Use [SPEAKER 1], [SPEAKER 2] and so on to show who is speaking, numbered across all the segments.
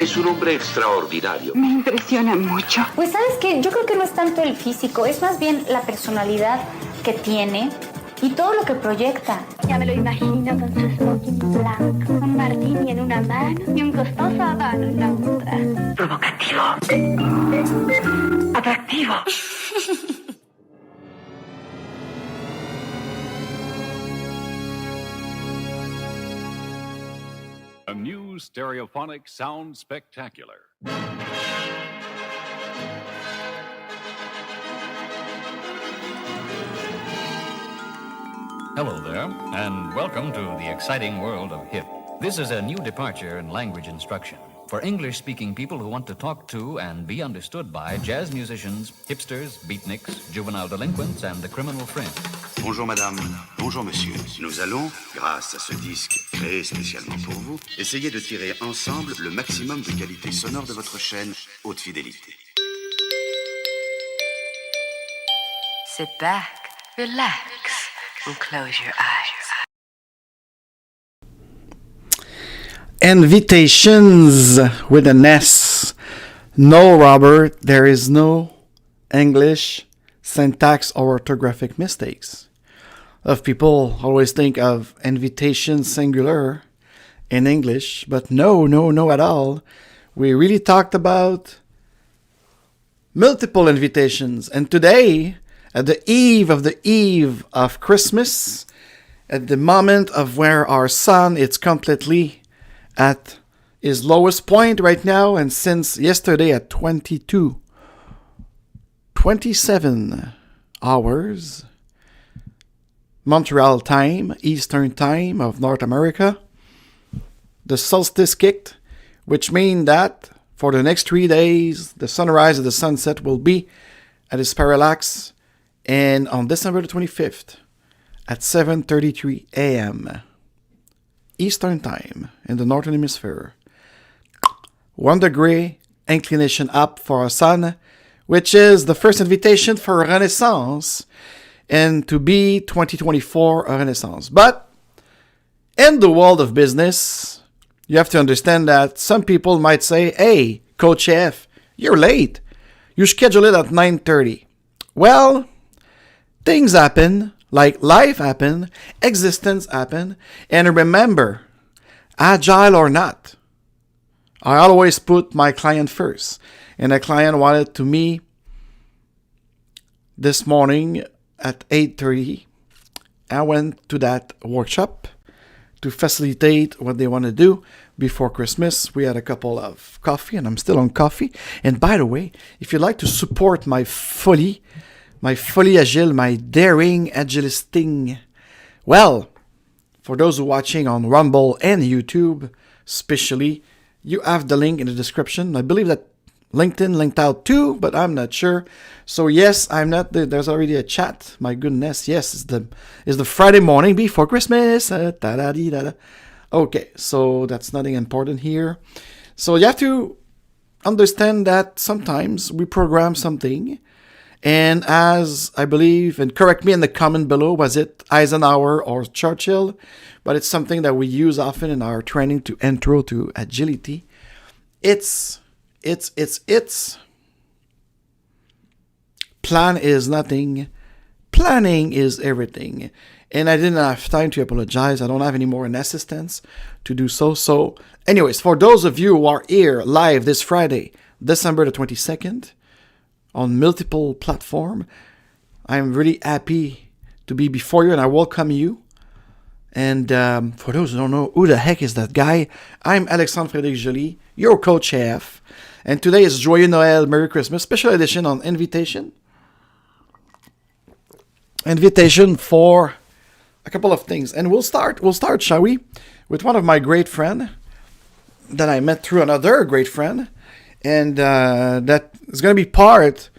[SPEAKER 1] Es un hombre extraordinario.
[SPEAKER 2] Me impresiona mucho.
[SPEAKER 3] Pues sabes que yo creo que no es tanto el físico, es más bien la personalidad que tiene y todo lo que proyecta.
[SPEAKER 4] Ya me lo imagino con su smoking blanco, un martini en una mano y un costoso habano en la otra.
[SPEAKER 2] Provocativo. Atractivo.
[SPEAKER 5] A new stereophonic sound spectacular.
[SPEAKER 6] Hello there, and welcome to the exciting world of hip. This is a new departure in language instruction for English-speaking people who want to talk to and be understood by jazz musicians, hipsters, beatniks, juvenile delinquents, and the criminal fringe.
[SPEAKER 7] Bonjour madame, bonjour monsieur. Nous allons, grâce à ce disque créé spécialement pour vous, essayer de tirer ensemble le maximum de qualité sonore de votre chaîne haute fidélité.
[SPEAKER 2] Sit back, relax, and close your eyes.
[SPEAKER 8] Invitations with an S. No, Robert, there is no English syntax or orthographic mistakes. Of people always think of invitation singular in English, but no at all. We really talked about multiple invitations. And today, at the eve of Christmas, at the moment of where our sun is completely at his lowest point right now, and since yesterday at 27 hours, Montreal time, Eastern time of North America, the solstice kicked, which means that for the next 3 days, the sunrise and the sunset will be at its parallax, and on December the 25th at 7:33 a.m. Eastern time in the Northern Hemisphere. 1 degree inclination up for our sun, which is the first invitation for a Renaissance, and to be 2024 a Renaissance. But in the world of business, you have to understand that some people might say, hey, Coach F, you're late. You schedule it at 9:30. Well, things happen. Like life happen, existence happen, and remember, agile or not, I always put my client first. And a client wanted to me this morning at 8:30. I went to that workshop to facilitate what they want to do before Christmas. We had a couple of coffee, and I'm still on coffee. And by the way, if you'd like to support my folie agile, my daring agilisting. Well, for those who are watching on Rumble and YouTube, especially, you have the link in the description. I believe that LinkedIn linked out too, but I'm not sure. So yes, I'm not. There's already a chat. My goodness, yes, it's the Friday morning before Christmas. Okay, so that's nothing important here. So you have to understand that sometimes we program something. And as I believe, and correct me in the comment below, was it Eisenhower or Churchill? But it's something that we use often in our training to intro to agility. It's plan is nothing. Planning is everything. And I didn't have time to apologize. I don't have any more assistance to do so. So anyways, for those of you who are here live this Friday, December the 22nd, on multiple platforms, I'm really happy to be before you, and I welcome you. And for those who don't know, who the heck is that guy? I'm Alexandre Frédéric Joly, your coach AF. And today is Joyeux Noël, Merry Christmas, special edition on invitation. Invitation for a couple of things. And we'll start, shall we, with one of my great friends that I met through another great friend. And that is going to be part,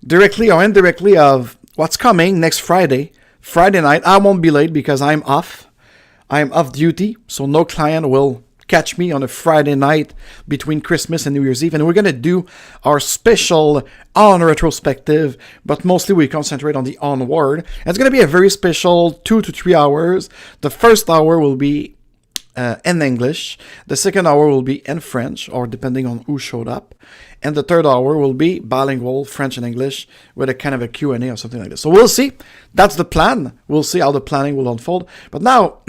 [SPEAKER 8] directly or indirectly, of what's coming next Friday night. I won't be late because I'm off. I'm off duty, so no client will catch me on a Friday night between Christmas and New Year's Eve. And we're going to do our special on retrospective, but mostly we concentrate on the onward. And it's going to be a very special 2 to 3 hours. The first hour will be in English. The second hour will be in French, or depending on who showed up. And the third hour will be bilingual, French and English, with a kind of a Q&A or something like this. So we'll see. That's the plan. We'll see how the planning will unfold. But now,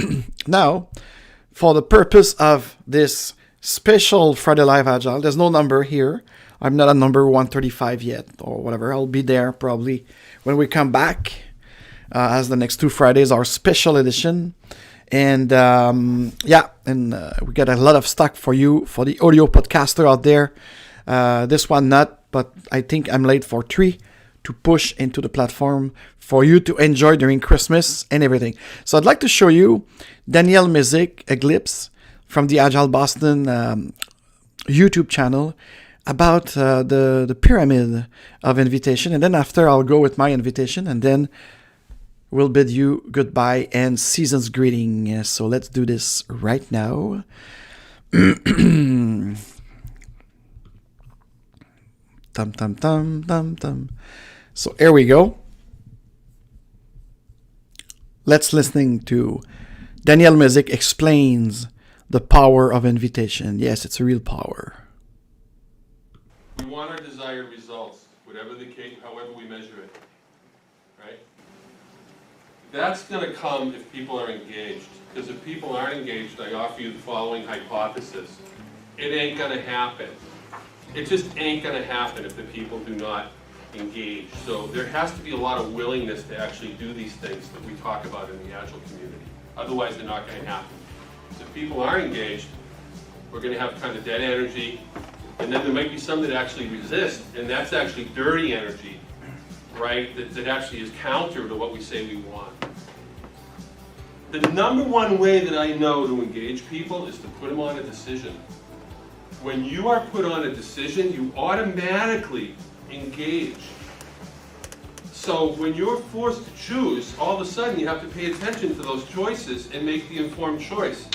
[SPEAKER 8] for the purpose of this special Friday Live Agile, there's no number here. I'm not at number 135 yet, or whatever. I'll be there probably when we come back, as the next 2 Fridays are special edition. And we got a lot of stock for you, for the audio podcaster out there. This one not, but I think I'm late for 3 to push into the platform for you to enjoy during Christmas and everything. So I'd like to show you Daniel Mizik, Eclipse, from the Agile Boston YouTube channel, about the pyramid of invitation. And then after I'll go with my invitation, and then we'll bid you goodbye and season's greeting. So let's do this right now. Tum, tum, tum, tum, tum. So here we go. Let's listening to Daniel Mizik explains the power of invitation. Yes, it's a real power.
[SPEAKER 9] We want our desired results, whatever the case, however we measure it, right? That's going to come if people are engaged. Because if people aren't engaged, I offer you the following hypothesis. It ain't going to happen. It just ain't going to happen if the people do not engage. So there has to be a lot of willingness to actually do these things that we talk about in the Agile community. Otherwise, they're not going to happen. So if people are engaged, we're going to have kind of dead energy. And then there might be some that actually resist, and that's actually dirty energy, right? That actually is counter to what we say we want. The number one way that I know to engage people is to put them on a decision. When you are put on a decision, you automatically engage. So when you're forced to choose, all of a sudden you have to pay attention to those choices and make the informed choice,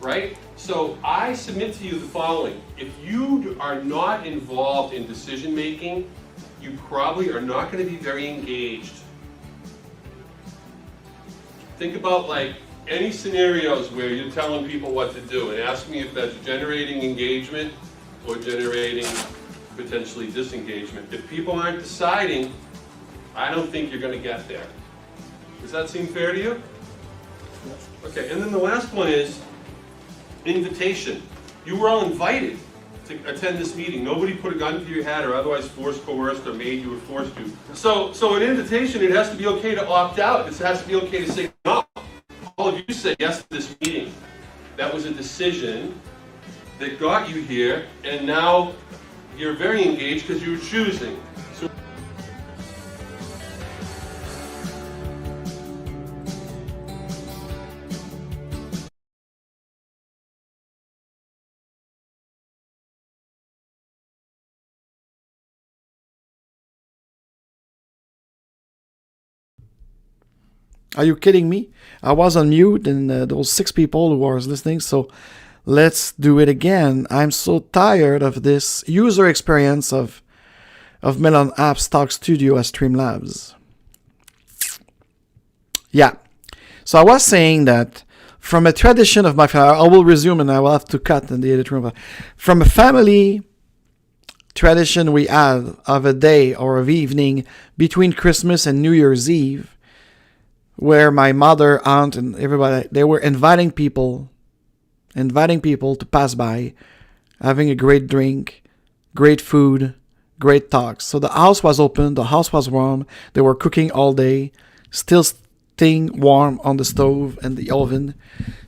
[SPEAKER 9] right? So I submit to you the following. If you are not involved in decision making, you probably are not going to be very engaged. Think about like any scenarios where you're telling people what to do, and ask me if that's generating engagement or generating potentially disengagement. If people aren't deciding, I don't think you're going to get there. Does that seem fair to you? Okay, and then the last one is invitation. You were all invited to attend this meeting. Nobody put a gun to your head or otherwise forced, coerced, or made you or forced you. So an invitation, it has to be okay to opt out. It has to be okay to say no. All of you said yes to this meeting. That was a decision that got you here, and now you're very engaged because you were choosing. So
[SPEAKER 8] Are you kidding me? I was on mute, and those 6 people who was listening, so let's do it again. I'm so tired of this user experience of Melon Apps Talk Studio as Streamlabs. Yeah. So I was saying that from a tradition of my family, I will resume and I will have to cut in the edit room. From a family tradition we had of a day or of evening between Christmas and New Year's Eve, where my mother, aunt, and everybody, they were inviting people to pass by, having a great drink, great food, great talks. So the house was open, the house was warm, they were cooking all day, still staying warm on the stove and the oven.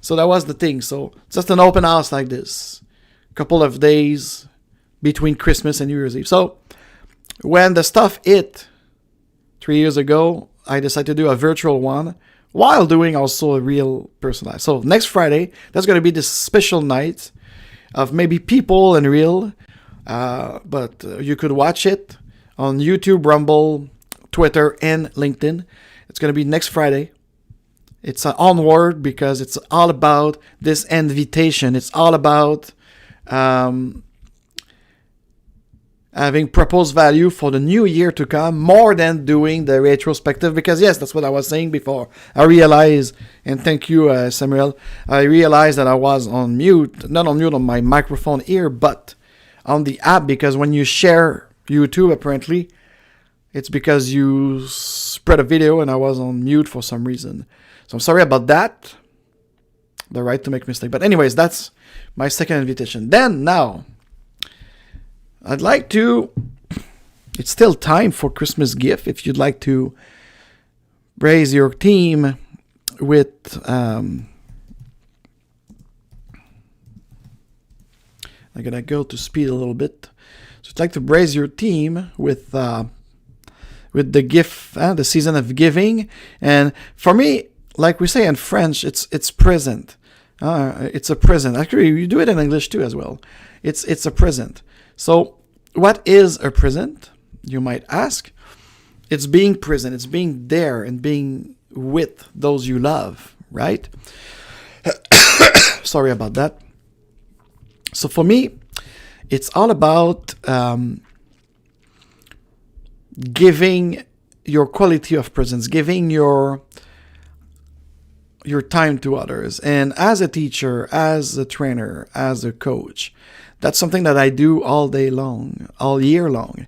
[SPEAKER 8] So that was the thing. So just an open house like this, a couple of days between Christmas and New Year's Eve. So when the stuff hit 3 years ago, I decided to do a virtual one while doing also a real personalized. So next Friday, that's going to be this special night of maybe people and real, but you could watch it on YouTube, Rumble, Twitter, and LinkedIn. It's going to be next Friday. It's onward because it's all about this invitation. It's all about having proposed value for the new year to come more than doing the retrospective, because yes, that's what I was saying before. I realized, and thank you, Samuel, I realized that I was on mute, not on mute on my microphone here, but on the app, because when you share YouTube, apparently, it's because you spread a video and I was on mute for some reason. So I'm sorry about that. The right to make mistakes. But anyways, that's my second invitation. Then, now, I'd like to, it's still time for Christmas gift. If you'd like to raise your team with, I'm going to go to speed a little bit. So I'd like to raise your team with the gift, the season of giving. And for me, like we say in French, it's present. It's a present. Actually, you do it in English too as well. It's a present. So, what is a present? You might ask. It's being present. It's being there and being with those you love, right? Sorry about that. So for me, it's all about giving your quality of presence, giving your time to others. And as a teacher, as a trainer, as a coach, that's something that I do all day long, all year long.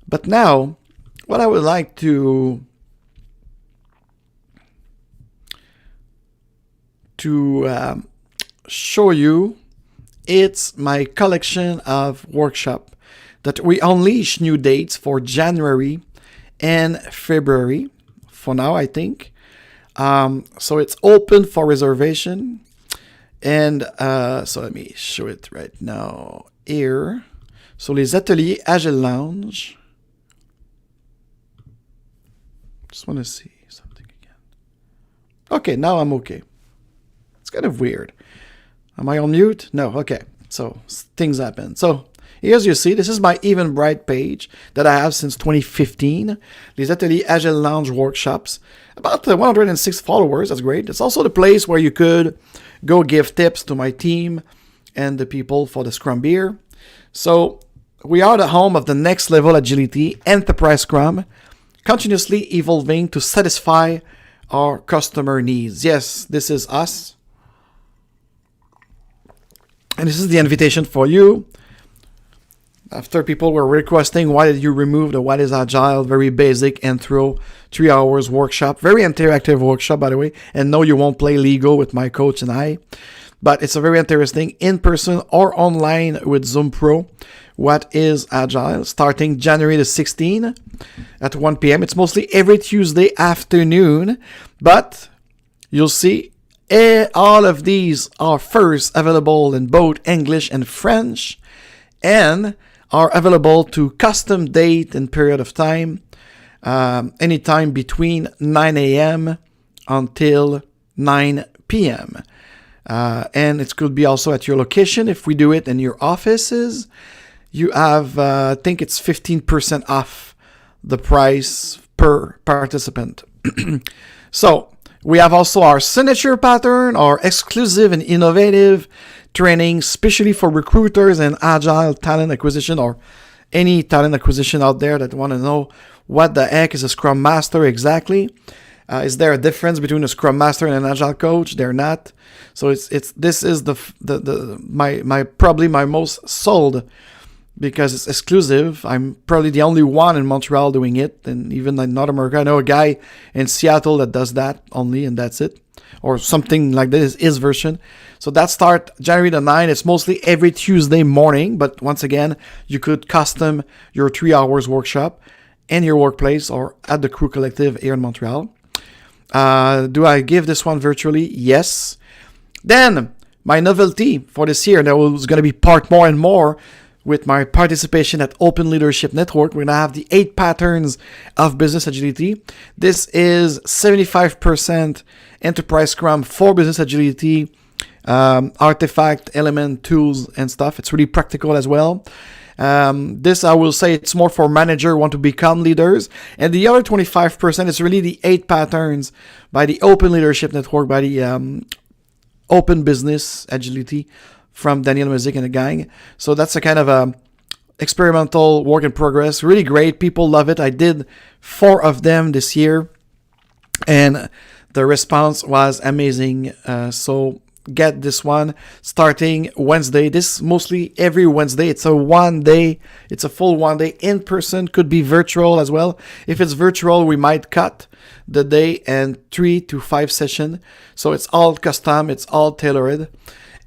[SPEAKER 8] But now, what I would like to show you, it's my collection of workshop that we unleash new dates for January and February. For now, I think. So it's open for reservation. And so let me show it right now here. So les ateliers Agile Lounge. Just want to see something again. Okay, now I'm okay. It's kind of weird. Am I on mute? No, okay. So things happen. So here's you see, this is my Eventbrite page that I have since 2015. Les ateliers Agile Lounge workshops. About 106 followers. That's great. It's also the place where you could go give tips to my team and the people for the Scrum beer. So we are the home of the next level agility, enterprise Scrum, continuously evolving to satisfy our customer needs. Yes, this is us. And this is the invitation for you. After people were requesting, why did you remove the What is Agile, very basic intro, 3 hours workshop, very interactive workshop, by the way. And no, you won't play Lego with my coach and I. But it's a very interesting in-person or online with Zoom Pro. What is Agile? Starting January the 16th at 1 p.m. It's mostly every Tuesday afternoon. But you'll see all of these are first available in both English and French. And are available to custom date and period of time, anytime between 9 a.m. until 9 p.m. And it could be also at your location. If we do it in your offices, you have, I think it's 15% off the price per participant. So we have also our signature pattern, our exclusive and innovative training, especially for recruiters and agile talent acquisition, or any talent acquisition out there that want to know what the heck is a Scrum Master exactly. Is there a difference between a Scrum Master and an Agile coach? They're not. So this is my probably my most sold, because it's exclusive. I'm probably the only one in Montreal doing it, and even in North America, I know a guy in Seattle that does that only, and that's it, or something like this, his version. So that start January the 9th. It's mostly every Tuesday morning, but once again, you could custom your 3 hours workshop in your workplace or at the Crew Collective here in Montreal. Do I give this one virtually? Yes. Then, my novelty for this year, there was going to be part more and more with my participation at Open Leadership Network. We're going to have the 8 patterns of business agility. This is 75% enterprise Scrum for business agility, artifact, element, tools, and stuff. It's really practical as well. This, I will say, it's more for managers who want to become leaders. And the other 25% is really the 8 patterns by the Open Leadership Network, by the Open Business Agility from Daniel Music and the gang. So that's a kind of experimental work in progress. Really great. People love it. I did 4 of them this year, and the response was amazing. So get this one starting Wednesday. This mostly every Wednesday. It's a full 1 day in person, could be virtual as well. If it's virtual, we might cut the day and 3 to 5 session. So it's all custom, it's all tailored.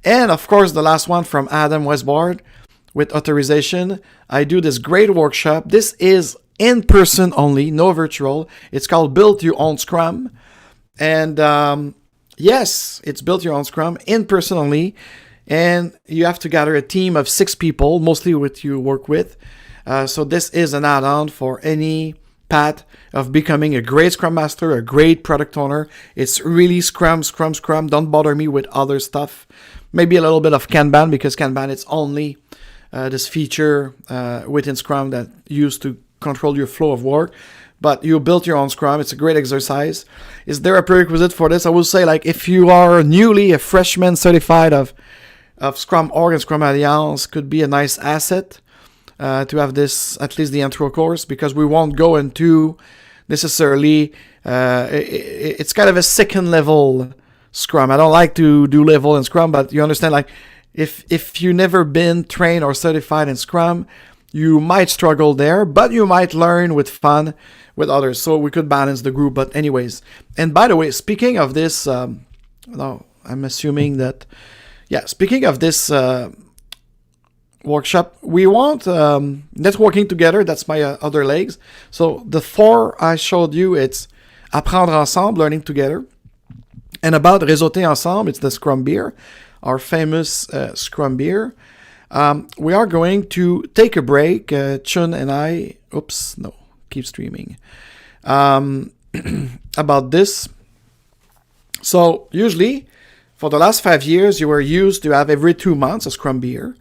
[SPEAKER 8] And of course, the last one from Adam Westbard with authorization. I do this great workshop. This is in person only, no virtual. It's called Build Your Own Scrum. And yes, it's Build Your Own Scrum, in person only. And you have to gather a team of 6 people, mostly what you work with. So this is an add-on for any path of becoming a great Scrum Master, a great Product Owner. It's really Scrum. Don't bother me with other stuff. Maybe a little bit of Kanban, because Kanban, it's only this feature within Scrum that used to control your flow of work. But you built your own Scrum. It's a great exercise. Is there a prerequisite for this? I will say, like, if you are newly a freshman certified of Scrum Org and Scrum Alliance, could be a nice asset to have this, at least the intro course, because we won't go into necessarily, it's kind of a second level Scrum. I don't like to do level in Scrum, but you understand, like, if you never been trained or certified in Scrum, you might struggle there, but you might learn with fun with others. So we could balance the group. But anyways, and by the way, speaking of this, no, I'm assuming that, yeah, speaking of this workshop, we want networking together. That's my other legs. So the 4 I showed you, it's apprendre ensemble, learning together. And about réseauter ensemble, it's the Scrum beer, our famous Scrum beer. We are going to take a break. Chun and I, keep streaming. About this. So usually, for the last 5 years, you were used to have every 2 months a Scrum beer.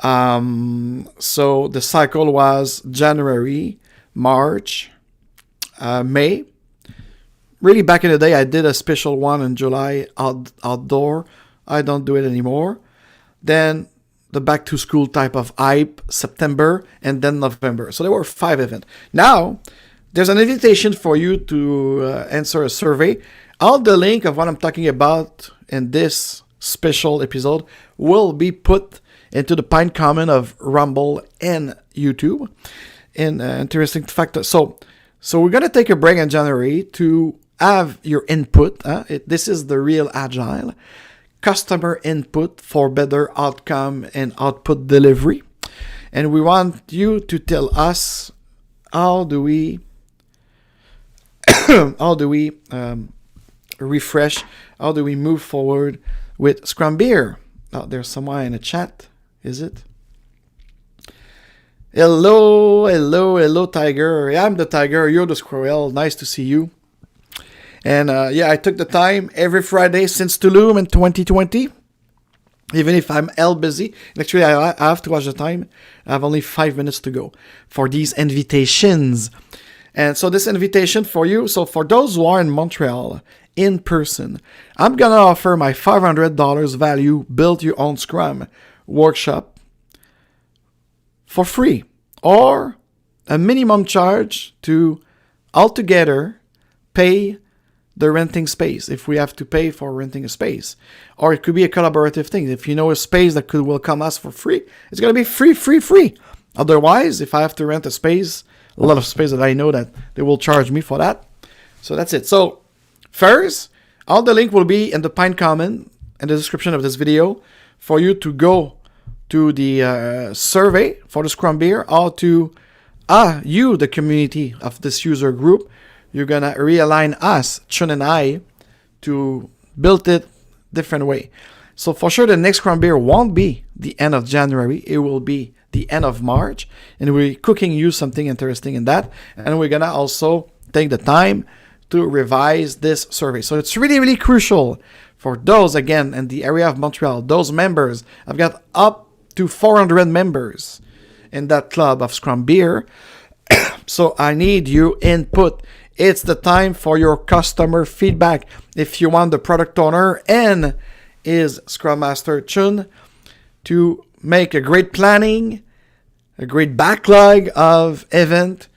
[SPEAKER 8] So the cycle was January, March, May. Really, back in the day, I did a special one in July, outdoor. I don't do it anymore. Then the back to school type of hype, September, and then November. So there were 5 events. Now, there's an invitation for you to answer a survey. All the link of what I'm talking about in this special episode will be put into the Pine Comment of Rumble and YouTube. And interesting fact. So we're going to take a break in January to have your input. This is the real Agile. Customer input for better outcome and output delivery. And we want you to tell us how do we refresh, how do we move forward with Scrum Beer. Oh, there's someone in the chat, is it? Hello, Tiger. I'm the Tiger, you're the Squirrel. Nice to see you. And I took the time every Friday since Tulum in 2020, even if I'm hell busy. Actually, I have to watch the time. I have only 5 minutes to go for these invitations. And so this invitation for you, so for those who are in Montreal, in person, I'm going to offer my $500 value Build Your Own Scrum workshop for free, or a minimum charge to altogether pay the renting space, if we have to pay for renting a space. Or it could be a collaborative thing. If you know a space that will come us for free, it's going to be free. Otherwise, if I have to rent a space, a lot of space that I know that they will charge me for that. So that's it. So first, all the link will be in the Pine Comment in the description of this video for you to go to the survey for the Scrum Beer, or to you, the community of this user group. You're going to realign us, Chun and I, to build it different way. So for sure, the next Scrum Beer won't be the end of January. It will be the end of March. And we're cooking you something interesting in that. And we're going to also take the time to revise this survey. So it's really, really crucial for those, again, in the area of Montreal, those members. I've got up to 400 members in that club of Scrum Beer. So I need your input. It's the time for your customer feedback. If you want the product owner and his Scrum Master Chun to make a great planning, a great backlog of event,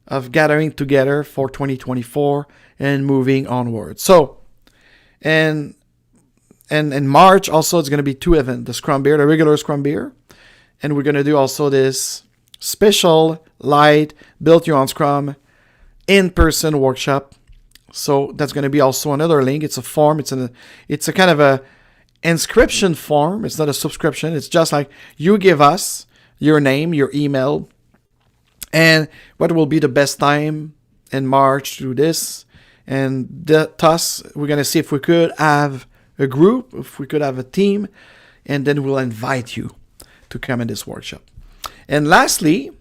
[SPEAKER 8] of gathering together for 2024 and moving onward. So, and in March also it's going to be 2 events, the Scrum Beer, the regular Scrum Beer, and we're going to do also this special light built you on Scrum in-person workshop. So that's going to be also another link. It's a form. It's a kind of a inscription form. It's not a subscription. It's just like you give us your name, your email, and what will be the best time in March to do this. And thus, we're going to see if we could have a group, if we could have a team, and then we'll invite you to come in this workshop. And lastly,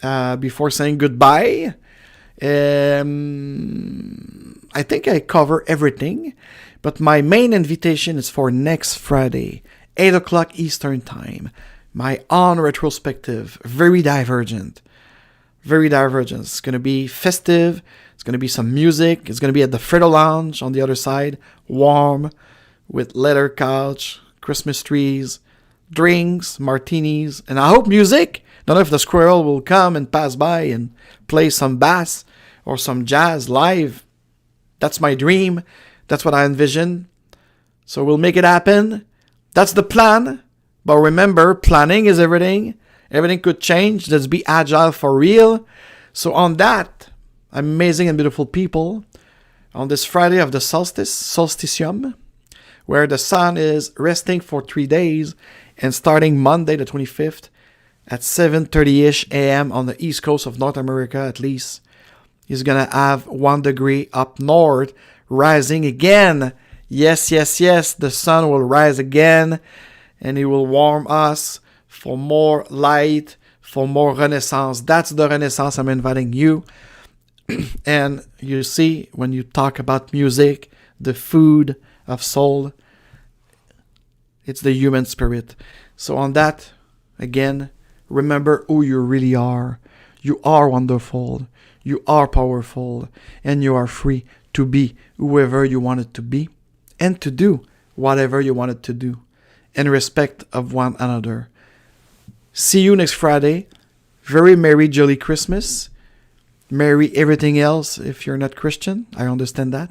[SPEAKER 8] before saying goodbye, I think I cover everything, but my main invitation is for next Friday, 8 o'clock Eastern Time. My own retrospective, very divergent. It's going to be festive. It's going to be some music. It's going to be at the Agile Lounge on the other side, warm, with leather couch, Christmas trees, drinks, martinis, and I hope music. Don't know if the squirrel will come and pass by and play some bass or some jazz live. That's my dream. That's what I envision. So we'll make it happen. That's the plan. But remember, planning is everything. Everything could change. Let's be agile for real. So on that, amazing and beautiful people, on this Friday of the solsticium, where the sun is resting for 3 days and starting Monday the 25th at 7:30-ish a.m. on the east coast of North America at least, is going to have 1 degree up north, rising again. Yes, the sun will rise again, and it will warm us for more light, for more renaissance. That's the renaissance I'm inviting you. And you see, when you talk about music, the food of soul, it's the human spirit. So on that, again, remember who you really are. You are wonderful. You are powerful. And you are free to be whoever you wanted to be and to do whatever you wanted to do in respect of one another. See you next Friday. Very merry, jolly Christmas. Merry everything else if you're not Christian. I understand that.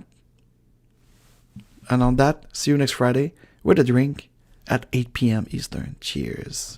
[SPEAKER 8] And on that, see you next Friday with a drink at 8 p.m. Eastern. Cheers.